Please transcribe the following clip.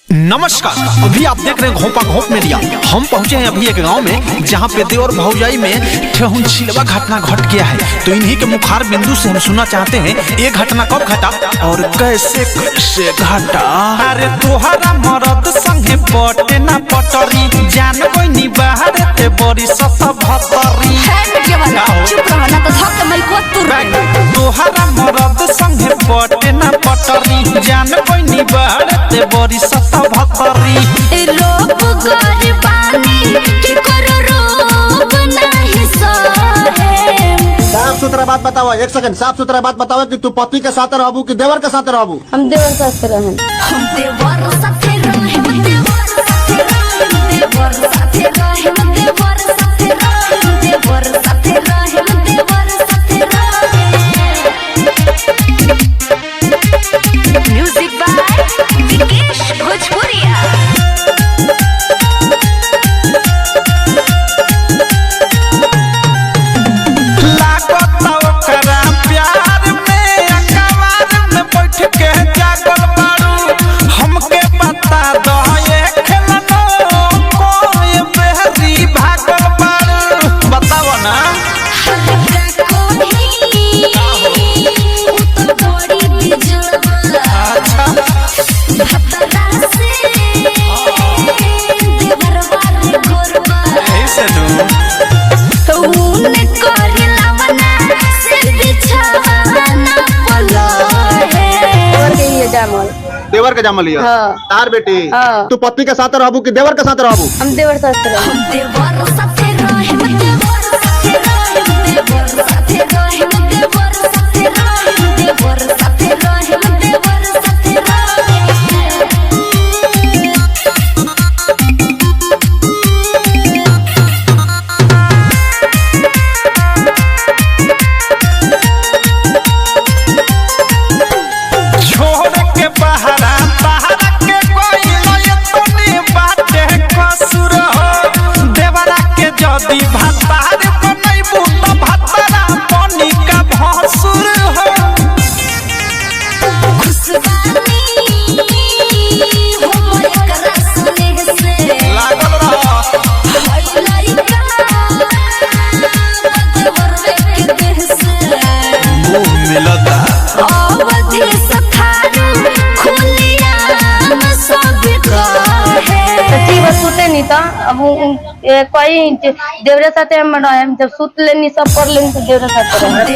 नमस्कार, अभी आप देख रहे हैं घोपा घोप मीडिया। हम पहुंचे हैं अभी एक गांव में जहां पे देवर भौजाई में ठेहुन छिलवा घटना घट गया है। तो इन्हीं के मुखार बिंदु से हम सुनना चाहते हैं ये घटना कब घटा और कैसे कैसे घटा। अरे तोहरा मरद संगे पटे ना पटरी जान कोई नी बाहर ते बड़ी सत भतरी। चुप रहो ना तो धक के मलको तुर दे। तोहरा मरद संगे पटे ना पटरी जान कोई नी बाहर ते बड़ी सत भतरी। लोग गरीबानी की करो रोग नहीं सहे। साफ सुथरा बात बताओ, एक सेकंड साफ सुथरा बात बताओ कि तू पति के साथ रहबू कि देवर के साथ रहबू? हम देवर साथ रहें। हम देवर साथे रहे, देवर साथे रहे, देवर साथे रहे, देवर साथे रहे, देवर साथे रहे, देवर साथे रहे। म्यूजिक बाय विकेश भोजपुरिया। देवर के जामल लिया। हाँ। तार बेटी, हाँ। तू पति के साथ रहबू कि देवर के साथ रहबू? हम देवर साथ रहें। हम देवर साथे रहे, देवर साथे रहे, देवर साथे रहे, देवर साथे रहे, देवर साथे रहे, देवर साथे रहे। अब कोई देवरे साथे हम जब सुत लेनी सब कर लेनी तो देवरे साथे रहे।